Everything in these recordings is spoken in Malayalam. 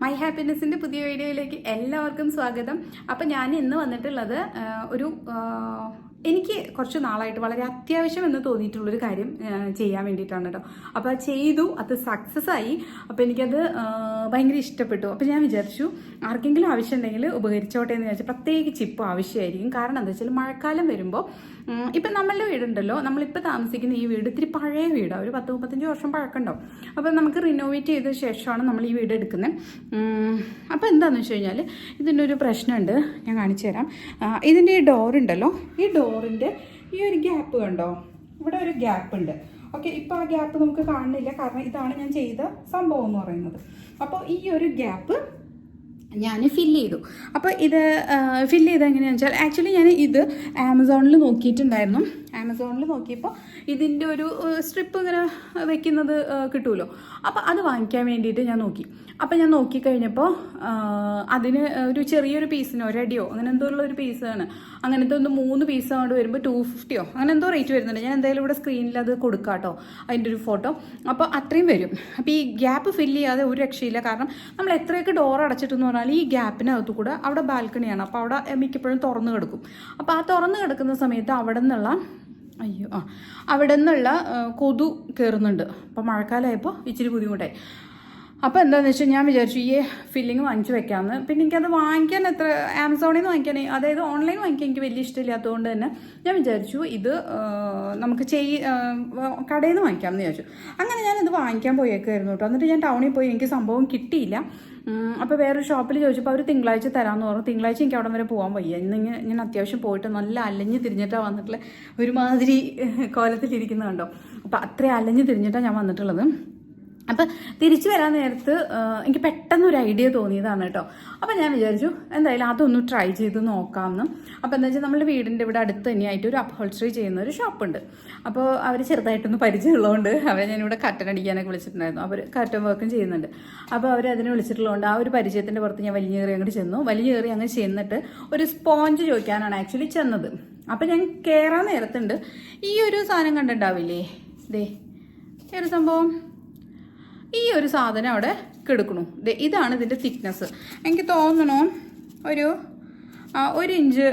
മൈ ഹാപ്പിനെസ്സിൻ്റെ പുതിയ വീഡിയോയിലേക്ക് എല്ലാവർക്കും സ്വാഗതം. അപ്പം ഞാൻ ഇന്ന് വന്നിട്ടുള്ളത് എനിക്ക് കുറച്ച് നാളായിട്ട് വളരെ അത്യാവശ്യം എന്ന് തോന്നിയിട്ടുള്ളൊരു കാര്യം ചെയ്യാൻ വേണ്ടിയിട്ടാണ് കേട്ടോ. അപ്പോൾ അത് ചെയ്തു, അത് സക്സസ് ആയി. അപ്പോൾ എനിക്കത് ഭയങ്കര ഇഷ്ടപ്പെട്ടു. അപ്പോൾ ഞാൻ വിചാരിച്ചു ആർക്കെങ്കിലും ആവശ്യമുണ്ടെങ്കിൽ ഉപകരിച്ചോട്ടെ എന്ന് വിചാരിച്ചു. പ്രത്യേകിച്ച് ഇപ്പോൾ ആവശ്യമായിരിക്കും. കാരണം എന്താ വെച്ചാൽ മഴക്കാലം വരുമ്പോൾ ഇപ്പം നമ്മളുടെ വീടുണ്ടല്ലോ, നമ്മളിപ്പോൾ താമസിക്കുന്ന ഈ വീട് ഇത്തിരി പഴയ വീടാണ്, ഒരു 10-35 വർഷം പഴക്കമുണ്ടാവും. അപ്പോൾ നമുക്ക് റിനോവേറ്റ് ചെയ്ത ശേഷമാണ് നമ്മൾ ഈ വീട് എടുക്കുന്നത്. അപ്പോൾ എന്താണെന്ന് വെച്ച് കഴിഞ്ഞാൽ ഇതിൻ്റെ ഒരു പ്രശ്നമുണ്ട്, ഞാൻ കാണിച്ചു തരാം. ഇതിൻ്റെ ഈ ഡോറുണ്ടല്ലോ, ഈ ഡോറിൻ്റെ ഈ ഒരു ഗ്യാപ്പ് കണ്ടോ, ഇവിടെ ഒരു ഗ്യാപ്പ് ഉണ്ട്. ഓക്കെ, ഇപ്പോൾ ആ ഗ്യാപ്പ് നമുക്ക് കാണുന്നില്ല, കാരണം ഇതാണ് ഞാൻ ചെയ്ത സംഭവം എന്ന് പറയുന്നത്. അപ്പോൾ ഈ ഒരു ഗ്യാപ്പ് ഞാൻ ഫില്ല് ചെയ്തു. അപ്പോൾ ഇത് ഫില്ല് ചെയ്ത് എങ്ങനെയാണെന്ന് വെച്ചാൽ, ആക്ച്വലി ഞാൻ ഇത് ആമസോണിൽ നോക്കിയിട്ടുണ്ടായിരുന്നു. ആമസോണിൽ നോക്കിയപ്പോൾ ഇതിൻ്റെ ഒരു സ്ട്രിപ്പ് ഇങ്ങനെ വെക്കുന്നത് കിട്ടുമല്ലോ. അപ്പോൾ അത് വാങ്ങിക്കാൻ വേണ്ടിയിട്ട് ഞാൻ നോക്കി. അപ്പോൾ ഞാൻ നോക്കിക്കഴിഞ്ഞപ്പോൾ അതിന് ഒരു ചെറിയൊരു പീസിന് ഒരടിയോ അങ്ങനെ എന്തോ ഉള്ള ഒരു പീസാണ്. അങ്ങനത്തെ ഒന്ന് 3 പീസ് കൊണ്ട് വരുമ്പോൾ 250 അങ്ങനെ എന്തോ റേറ്റ് വരുന്നുണ്ട്. ഞാൻ എന്തായാലും ഇവിടെ സ്ക്രീനിൽ അത് കൊടുക്കാം കേട്ടോ, അതിൻ്റെ ഒരു ഫോട്ടോ. അപ്പോൾ അത്രയും വരും. അപ്പോൾ ഈ ഗ്യാപ്പ് ഫില്ല് ചെയ്യാതെ ഒരു രക്ഷയില്ല. കാരണം നമ്മൾ എത്രയൊക്കെ ഡോർ അടച്ചിട്ടെന്ന് പറഞ്ഞാൽ ഈ ഗ്യാപ്പിനകത്ത് കൂടെ അവിടെ ബാൽക്കണിയാണ്, അപ്പോൾ അവിടെ മിക്കപ്പോഴും തുറന്ന് കിടക്കും. അപ്പോൾ ആ തുറന്ന് കിടക്കുന്ന സമയത്ത് അവിടെ നിന്നുള്ള കൊതു കയറുന്നുണ്ട്. അപ്പോൾ മഴക്കാലമായപ്പോൾ ഇച്ചിരി ബുദ്ധിമുട്ടായി. അപ്പോൾ എന്താണെന്ന് വെച്ചാൽ ഞാൻ വിചാരിച്ചു ഈ ഫില്ലിങ് വാങ്ങിച്ച് വെക്കാമെന്ന്. പിന്നെ എനിക്കത് വാങ്ങിക്കാൻ ആമസോണിൽ നിന്ന് വാങ്ങിക്കാൻ, അതായത് ഓൺലൈൻ വാങ്ങിക്കാൻ എനിക്ക് വലിയ ഇഷ്ടമില്ലാത്തതുകൊണ്ട് തന്നെ ഞാൻ വിചാരിച്ചു ഇത് നമുക്ക് കടയിൽ നിന്ന് വാങ്ങിക്കാമെന്ന് വിചാരിച്ചു. അങ്ങനെ ഞാനിത് വാങ്ങിക്കാൻ പോയേക്കായിരുന്നു കേട്ടോ. എന്നിട്ട് ഞാൻ ടൗണിൽ പോയി, എനിക്ക് സംഭവം കിട്ടിയില്ല. അപ്പോൾ വേറൊരു ഷോപ്പിൽ ചോദിച്ചപ്പോൾ അവർ തിങ്കളാഴ്ച തരാമെന്ന് പറഞ്ഞു. തിങ്കളാഴ്ച എനിക്ക് അവിടെ വരെ പോകാൻ വയ്യ. ഇന്ന് ഞാൻ അത്യാവശ്യം പോയിട്ട് നല്ല അലഞ്ഞ് തിരിഞ്ഞിട്ടാണ് വന്നിട്ടുള്ള, ഒരുമാതിരി കോലത്തിലിരിക്കുന്നത് കണ്ടോ. അപ്പോൾ അത്രയും അലഞ്ഞ് തിരിഞ്ഞിട്ടാണ് ഞാൻ വന്നിട്ടുള്ളത്. അപ്പം തിരിച്ചു വരാൻ നേരത്ത് എനിക്ക് പെട്ടെന്നൊരു ഐഡിയ തോന്നിയതാണ് കേട്ടോ. അപ്പം ഞാൻ വിചാരിച്ചു എന്തായാലും അതൊന്ന് ട്രൈ ചെയ്ത് നോക്കാമെന്ന്. അപ്പോൾ എന്താ വെച്ചാൽ നമ്മുടെ വീടിൻ്റെ ഇവിടെ അടുത്ത് തന്നെയായിട്ട് ഒരു അപ്ഹോൾസ്റ്ററി ചെയ്യുന്ന ഒരു ഷോപ്പുണ്ട്. അപ്പോൾ അവർ ചെറുതായിട്ടൊന്ന് പരിചയമുള്ളതുകൊണ്ട് അവരെ ഞാനിവിടെ കർട്ടൻ അടിക്കാനൊക്കെ വിളിച്ചിട്ടുണ്ടായിരുന്നു. അവർ കർട്ടൻ വർക്കും ചെയ്യുന്നുണ്ട്. അപ്പോൾ അവർ അതിനെ വിളിച്ചിട്ടുള്ളതുകൊണ്ട് ആ ഒരു പരിചയത്തിൻ്റെ പുറത്ത് ഞാൻ വലിഞ്ഞേറി അങ്ങോട്ട് ചെന്നു. വലിഞ്ഞേറി അങ്ങ് ചെന്നിട്ട് ഒരു സ്പോഞ്ച് ചോദിക്കാനാണ് ആക്ച്വലി ചെന്നത്. അപ്പം ഞാൻ കയറാൻ നേരത്തുണ്ട് ഈ ഒരു സാധനം കണ്ടിട്ടുണ്ടാവില്ലേ, ദേ ഈ ഒരു സംഭവം, ഈ ഒരു സാധനം അവിടെ കിടക്കണു. ഇതാണ് ഇതിൻ്റെ തിക്നെസ്. എനിക്ക് തോന്നണു ഒരു 1 ഇഞ്ച്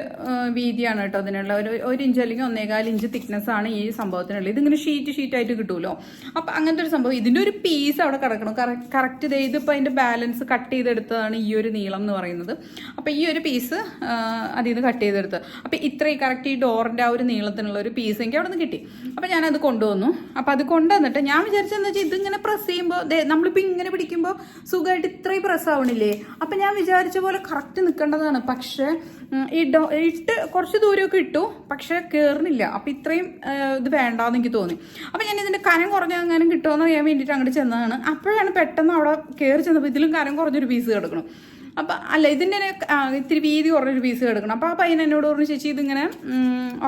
വീതിയാണ് കേട്ടോ അതിനുള്ള. ഒരു ഇഞ്ച് അല്ലെങ്കിൽ 1.25 ഇഞ്ച് തിക്നെസ്സാണ് ഈ സംഭവത്തിനുള്ളത്. ഇതിങ്ങനെ ഷീറ്റായിട്ട് കിട്ടുമല്ലോ. അപ്പം അങ്ങനത്തെ ഒരു സംഭവം. ഇതിൻ്റെ ഒരു പീസ് അവിടെ കിടക്കണം കറക്റ്റ്. ഇതിപ്പോൾ അതിൻ്റെ ബാലൻസ് കട്ട് ചെയ്തെടുത്തതാണ് ഈ ഒരു നീളം എന്ന് പറയുന്നത്. അപ്പോൾ ഈ ഒരു പീസ് അതിൽ നിന്ന് കട്ട് ചെയ്തെടുത്ത്, അപ്പോൾ ഇത്രയും കറക്റ്റ് ഈ ഡോറിൻ്റെ ആ ഒരു നീളത്തിനുള്ള ഒരു പീസ് എനിക്ക് അവിടെ നിന്ന് കിട്ടി. അപ്പോൾ ഞാനത് കൊണ്ടുവന്നു. അപ്പോൾ അത് കൊണ്ടുവന്നിട്ട് ഞാൻ വിചാരിച്ചതെന്ന് വെച്ചാൽ ഇതിങ്ങനെ പ്രസ് ചെയ്യുമ്പോൾ, നമ്മളിപ്പോൾ ഇങ്ങനെ പിടിക്കുമ്പോൾ സുഖമായിട്ട് ഇത്രയും പ്രസ് ആവണില്ലേ. അപ്പം ഞാൻ വിചാരിച്ച പോലെ കറക്റ്റ് നിൽക്കേണ്ടതാണ്. പക്ഷേ ഇട്ട് കുറച്ച് ദൂരമൊക്കെ ഇട്ടു, പക്ഷെ കയറുന്നില്ല. അപ്പം ഇത്രയും ഇത് വേണ്ടാന്ന് എനിക്ക് തോന്നി. അപ്പം ഞാൻ ഇതിൻ്റെ കനം കുറഞ്ഞെങ്ങാനും കിട്ടുമെന്ന് അറിയാൻ വേണ്ടിയിട്ട് അങ്ങോട്ട് ചെന്നതാണ്. അപ്പോഴാണ് പെട്ടെന്ന് അവിടെ കയറി ചെന്നപ്പോൾ ഇതിലും കനം കുറഞ്ഞൊരു പീസ് കിടക്കണം. അപ്പം അല്ല, ഇതിൻ്റെ ഇത്തിരി വീതി കുറഞ്ഞൊരു പീസ് കിടക്കണം. അപ്പോൾ ആ പയ്യൻ എന്നോട് പറഞ്ഞു, ചേച്ചി ഇതിങ്ങനെ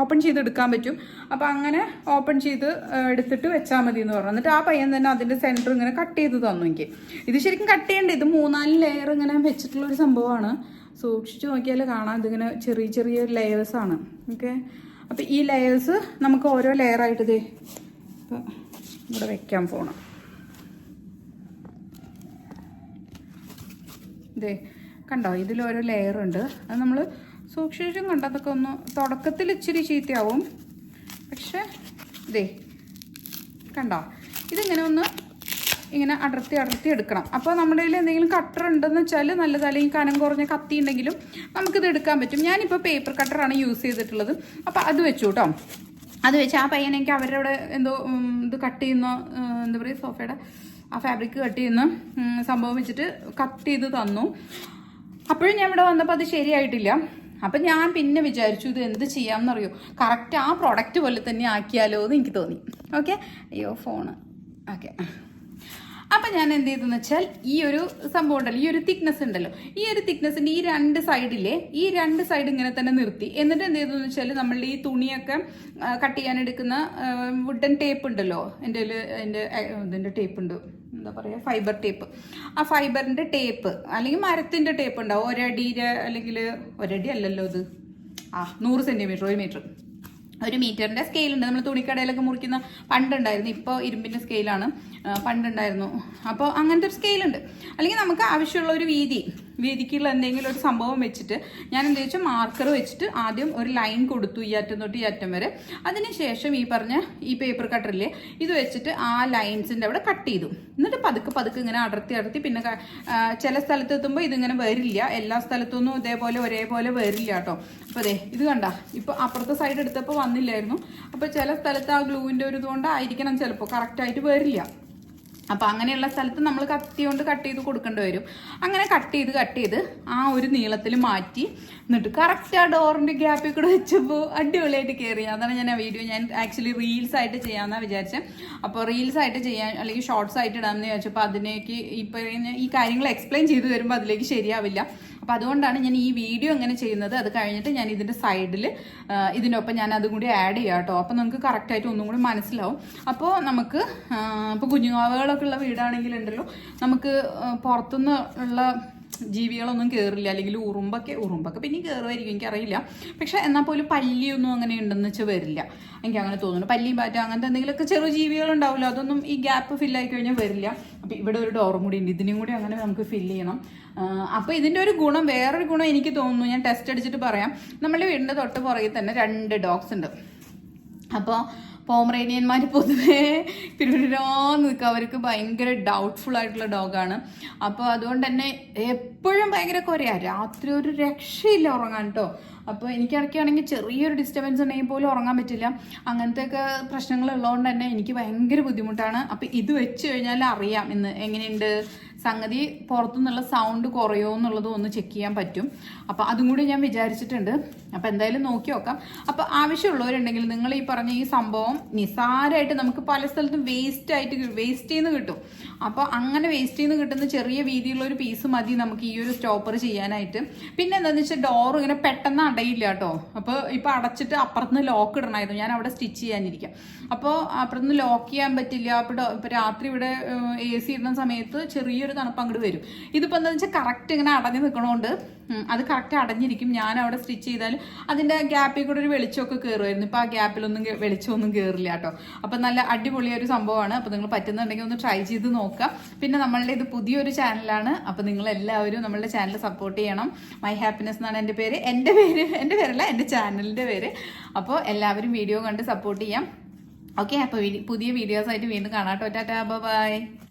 ഓപ്പൺ ചെയ്ത് എടുക്കാൻ പറ്റും, അപ്പോൾ അങ്ങനെ ഓപ്പൺ ചെയ്ത് എടുത്തിട്ട് വെച്ചാൽ മതി എന്ന് പറഞ്ഞു. എന്നിട്ട് ആ പയ്യൻ തന്നെ അതിൻ്റെ സെൻറ്റർ ഇങ്ങനെ കട്ട് ചെയ്ത് തന്നു എനിക്ക്. ഇത് ശരിക്കും കട്ട് ചെയ്യേണ്ടത്, ഇത് 3-4 ലെയർ ഇങ്ങനെ വെച്ചിട്ടുള്ളൊരു സംഭവമാണ്. സൂക്ഷിച്ച് നോക്കിയാൽ കാണാം, ഇതിങ്ങനെ ചെറിയ ലെയേഴ്സാണ്. ഓക്കെ, അപ്പോൾ ഈ ലെയേഴ്സ് നമുക്ക് ഓരോ ലെയറായിട്ട് ഇതേ ഇവിടെ വെക്കാൻ പോകണം. ഇതേ കണ്ടോ, ഇതിലോരോ ലെയറുണ്ട്. അത് നമ്മൾ സൂക്ഷിച്ചും കണ്ടതൊക്കെ ഒന്ന് തുടക്കത്തിൽ ഇച്ചിരി ചീത്തയാവും. പക്ഷേ ഇതേ കണ്ടോ, ഇതിങ്ങനെ ഒന്ന് ഇങ്ങനെ അടർത്തി എടുക്കണം. അപ്പോൾ നമ്മുടെ കയ്യിൽ എന്തെങ്കിലും കട്ടർ ഉണ്ടെന്ന് വെച്ചാൽ നല്ലത്, അല്ലെങ്കിൽ കനം കുറഞ്ഞ കത്തി ഉണ്ടെങ്കിലും നമുക്കിത് എടുക്കാൻ പറ്റും. ഞാനിപ്പോൾ പേപ്പർ കട്ടറാണ് യൂസ് ചെയ്തിട്ടുള്ളത്. അപ്പോൾ അത് വെച്ചു കേട്ടോ. അത് വെച്ച് ആ പയ്യൻ എനിക്ക് അവരുടെ അവിടെ എന്തോ ഇത് കട്ട് ചെയ്യുന്ന, എന്താ പറയുക, സോഫയുടെ ആ ഫാബ്രിക് കട്ട് ചെയ്യുന്ന സംഭവം വെച്ചിട്ട് കട്ട് ചെയ്ത് തന്നു. അപ്പോഴും ഞാൻ ഇവിടെ വന്നപ്പോൾ അത് ശരിയായിട്ടില്ല. അപ്പം ഞാൻ പിന്നെ വിചാരിച്ചു ഇത് എന്ത് ചെയ്യാമെന്നറിയോ, കറക്റ്റ് ആ പ്രോഡക്റ്റ് പോലെ തന്നെ ആക്കിയാലോ എന്ന് എനിക്ക് തോന്നി. ഓക്കെ, അയ്യോ ഫോണ്. ഓക്കെ, അപ്പം ഞാൻ എന്ത് ചെയ്തെന്ന് വെച്ചാൽ ഈ ഒരു സംഭവം ഉണ്ടല്ലോ, ഈ ഒരു തിക്നെസ് ഉണ്ടല്ലോ, ഈ ഒരു തിക്നെസ്സിൻ്റെ ഈ 2 സൈഡിലെ ഈ 2 സൈഡ് ഇങ്ങനെ തന്നെ നിർത്തി. എന്നിട്ട് എന്ത് ചെയ്തെന്ന് വെച്ചാൽ നമ്മൾ ഈ തുണിയൊക്കെ കട്ട് ചെയ്യാനെടുക്കുന്ന വുഡൻ ടേപ്പ് ഉണ്ടല്ലോ, ഇതിൻ്റെ ടേപ്പ് ഉണ്ട്, എന്താ പറയുക, ഫൈബർ ടേപ്പ്. ആ ഫൈബറിൻ്റെ ടേപ്പ് അല്ലെങ്കിൽ മരത്തിൻ്റെ ടേപ്പ് ഉണ്ടാവും, 1 അടിയുടെ, അല്ലെങ്കിൽ 1 അടി അല്ലല്ലോ ഇത്, 100 സെൻറ്റിമീറ്റർ, 1 മീറ്റർ ഒരു മീറ്ററിൻ്റെ സ്കെയിലുണ്ട്, നമ്മൾ തുണിക്കടയിലൊക്കെ മുറിക്കുന്ന പണ്ടുണ്ടായിരുന്നു, ഇപ്പോൾ ഇരുമ്പിൻ്റെ സ്കെയിലാണ്, പണ്ടുണ്ടായിരുന്നു. അപ്പോൾ അങ്ങനത്തെ ഒരു സ്കെയിലുണ്ട്. അല്ലെങ്കിൽ നമുക്ക് ആവശ്യമുള്ള ഒരു വീതിക്കുള്ള എന്തെങ്കിലും ഒരു സംഭവം വെച്ചിട്ട് ഞാൻ എന്താ വെച്ചാൽ മാർക്കർ വെച്ചിട്ട് ആദ്യം ഒരു ലൈൻ കൊടുത്തു ഈ അറ്റം തൊട്ട് ഈ അറ്റം വരെ. അതിനുശേഷം ഈ പറഞ്ഞ ഈ പേപ്പർ കട്ടറില്ലേ ഇത് വെച്ചിട്ട് ആ ലൈൻസിൻ്റെ അവിടെ കട്ട് ചെയ്തു. എന്നിട്ട് പതുക്കെ ഇങ്ങനെ അടർത്തി പിന്നെ ചില സ്ഥലത്ത് എത്തുമ്പോൾ ഇതിങ്ങനെ വരില്ല, എല്ലാ സ്ഥലത്തൊന്നും ഇതേപോലെ ഒരേപോലെ വരില്ല കേട്ടോ. അപ്പോൾ അതെ ഇത് കണ്ട, ഇപ്പോൾ അപ്പുറത്തെ സൈഡ് എടുത്തപ്പോൾ വന്നില്ലായിരുന്നു. അപ്പോൾ ചില സ്ഥലത്ത് ആ ഗ്ലൂവിൻ്റെ ഒരു ഇതുകൊണ്ടായിരിക്കണം ചിലപ്പോൾ കറക്റ്റായിട്ട് വരില്ല. അപ്പോൾ അങ്ങനെയുള്ള സ്ഥലത്ത് നമ്മൾ കത്തി കൊണ്ട് കട്ട് ചെയ്ത് കൊടുക്കേണ്ടി വരും. അങ്ങനെ കട്ട് ചെയ്ത് ആ ഒരു നീളത്തിൽ മാറ്റി എന്നിട്ട് കറക്റ്റ് ആ ഡോറിൻ്റെ ഗ്യാപ്പിൽ കൂടെ വെച്ചപ്പോൾ അടിപൊളിയായിട്ട് കയറി. അതാണ് ഞാൻ ആ വീഡിയോ ഞാൻ ആക്ച്വലി റീൽസ് ആയിട്ട് ചെയ്യാമെന്നാണ് വിചാരിച്ചത്. അപ്പോൾ റീൽസ് ആയിട്ട് ചെയ്യാൻ അല്ലെങ്കിൽ ഷോർട്സ് ആയിട്ട് ഇടാമെന്ന് വിചാരിച്ചപ്പോൾ അതിലേക്ക് ഈ കാര്യങ്ങൾ എക്സ്പ്ലെയിൻ ചെയ്ത് വരുമ്പോൾ അതിലേക്ക് ശരിയാവില്ല. അപ്പോൾ അതുകൊണ്ടാണ് ഞാൻ ഈ വീഡിയോ എങ്ങനെ ചെയ്യുന്നത്. അത് കഴിഞ്ഞിട്ട് ഞാൻ ഇതിൻ്റെ സൈഡിൽ ഇതിനൊപ്പം ഞാൻ അതും കൂടി ആഡ് ചെയ്യാം കേട്ടോ. അപ്പോൾ നമുക്ക് കറക്റ്റായിട്ട് ഒന്നും കൂടി മനസ്സിലാവും. അപ്പോൾ നമുക്ക് ഇപ്പോൾ കുഞ്ഞുവാവകളൊക്കെ ഉള്ള വീടാണെങ്കിലുണ്ടല്ലോ നമുക്ക് പുറത്തുനിന്ന് ഉള്ള ജീവികളൊന്നും കയറില്ല. അല്ലെങ്കിൽ ഉറുമ്പൊക്കെ പിന്നെ കയറുമായിരിക്കും, എനിക്കറിയില്ല. പക്ഷെ എന്നാൽ പോലും പല്ലിയൊന്നും അങ്ങനെ ഉണ്ടെന്ന് വെച്ചാൽ വരില്ല, എനിക്ക് അങ്ങനെ തോന്നുന്നു. പല്ലിയും പാറ്റ അങ്ങനത്തെ എന്തെങ്കിലുമൊക്കെ ചെറു ജീവികളുണ്ടാവില്ല, അതൊന്നും ഈ ഗ്യാപ്പ് ഫില്ലായി കഴിഞ്ഞാൽ വരില്ല. അപ്പോൾ ഇവിടെ ഒരു ഡോറും കൂടി ഉണ്ട്, ഇതിനും കൂടി അങ്ങനെ നമുക്ക് ഫില്ല് ചെയ്യണം. അപ്പോൾ ഇതിൻ്റെ ഒരു ഗുണം, വേറൊരു ഗുണം എനിക്ക് തോന്നുന്നു, ഞാൻ ടെസ്റ്റ് അടിച്ചിട്ട് പറയാം. നമ്മുടെ വീടിൻ്റെ തൊട്ട് പുറകിൽ തന്നെ 2 ഡോഗ്സ് ഉണ്ട്. അപ്പോൾ പോമറേനിയന്മാർ പൊതുവേ പിരിവിരാന്ന് നിൽക്കുക, അവർക്ക് ഭയങ്കര ഡൗട്ട്ഫുൾ ആയിട്ടുള്ള ഡോഗാണ്. അപ്പോൾ അതുകൊണ്ട് തന്നെ എപ്പോഴും ഭയങ്കര കുറയാ, രാത്രി ഒരു രക്ഷയില്ല ഉറങ്ങാൻ കേട്ടോ. അപ്പോൾ എനിക്കിടയ്ക്കാണെങ്കിൽ ചെറിയൊരു ഡിസ്റ്റർബൻസ് ഉണ്ടെങ്കിൽ പോലും ഉറങ്ങാൻ പറ്റില്ല. അങ്ങനത്തെയൊക്കെ പ്രശ്നങ്ങൾ ഉള്ളതുകൊണ്ട് തന്നെ എനിക്ക് ഭയങ്കര ബുദ്ധിമുട്ടാണ്. അപ്പോൾ ഇത് വെച്ച് കഴിഞ്ഞാൽ അറിയാം ഇന്ന് എങ്ങനെയുണ്ട് സംഗതി, പുറത്തുനിന്നുള്ള സൗണ്ട് കുറയോ എന്നുള്ളതും ഒന്ന് ചെക്ക് ചെയ്യാൻ പറ്റും. അപ്പോൾ അതും കൂടി ഞാൻ വിചാരിച്ചിട്ടുണ്ട്. അപ്പോൾ എന്തായാലും നോക്കി നോക്കാം. അപ്പോൾ ആവശ്യമുള്ളവരുണ്ടെങ്കിൽ നിങ്ങൾ ഈ പറഞ്ഞ ഈ സംഭവം നിസാരമായിട്ട് നമുക്ക് പല സ്ഥലത്തും വേസ്റ്റ് ചെയ്യുന്ന കിട്ടും. അപ്പോൾ അങ്ങനെ വേസ്റ്റ് ചെയ്യുന്ന കിട്ടുന്ന ചെറിയ വീതിയുള്ള ഒരു പീസ് മതി നമുക്ക് ഈ ഒരു സ്റ്റോപ്പർ ചെയ്യാനായിട്ട്. പിന്നെ എന്താണെന്ന് വെച്ചാൽ ഡോർ ഇങ്ങനെ പെട്ടെന്ന് അടയില്ല കേട്ടോ. അപ്പോൾ ഇപ്പോൾ അടച്ചിട്ട് അപ്പുറത്തുനിന്ന് ലോക്ക് ഇടണമായിരുന്നു, ഞാൻ അവിടെ സ്റ്റിച്ച് ചെയ്യാനിരിക്കാം. അപ്പോൾ അപ്പുറത്തുനിന്ന് ലോക്ക് ചെയ്യാൻ പറ്റില്ല. അപ്പോൾ രാത്രി ഇവിടെ AC ഇടുന്ന സമയത്ത് ചെറിയൊരു തണുപ്പ് അങ്ങോട്ട് വരും. ഇതിപ്പോൾ എന്താണെന്ന് വെച്ചാൽ കറക്റ്റ് ഇങ്ങനെ അടഞ്ഞു നിൽക്കണോണ്ട് അത് കറക്റ്റ് അടഞ്ഞിരിക്കും. ഞാൻ അവിടെ സ്റ്റിച്ച് ചെയ്താൽ അതിൻ്റെ ഗ്യാപ്പിൽ കൂടെ ഒരു വെളിച്ചമൊക്കെ കയറുമായിരുന്നു. ഇപ്പോൾ ആ ഗ്യാപ്പിലൊന്നും വെളിച്ചമൊന്നും കയറില്ല കേട്ടോ. അപ്പം നല്ല അടിപൊളിയൊരു സംഭവമാണ്. അപ്പോൾ നിങ്ങൾ പറ്റുന്നുണ്ടെങ്കിൽ ഒന്ന് ട്രൈ ചെയ്ത് നോക്കാം. പിന്നെ നമ്മളുടെ ഇത് പുതിയൊരു ചാനലാണ്. അപ്പോൾ നിങ്ങളെല്ലാവരും നമ്മളുടെ ചാനൽ സപ്പോർട്ട് ചെയ്യണം. മൈ ഹാപ്പിനെസ് എന്നാണ് എൻ്റെ പേര്. എൻ്റെ പേരല്ല, എൻ്റെ ചാനലിൻ്റെ പേര്. അപ്പോൾ എല്ലാവരും വീഡിയോ കണ്ട് സപ്പോർട്ട് ചെയ്യാം. ഓക്കെ, അപ്പോൾ പുതിയ വീഡിയോസായിട്ട് വീണ്ടും കാണാം കേട്ടോ. ടാറ്റാ, ബൈ.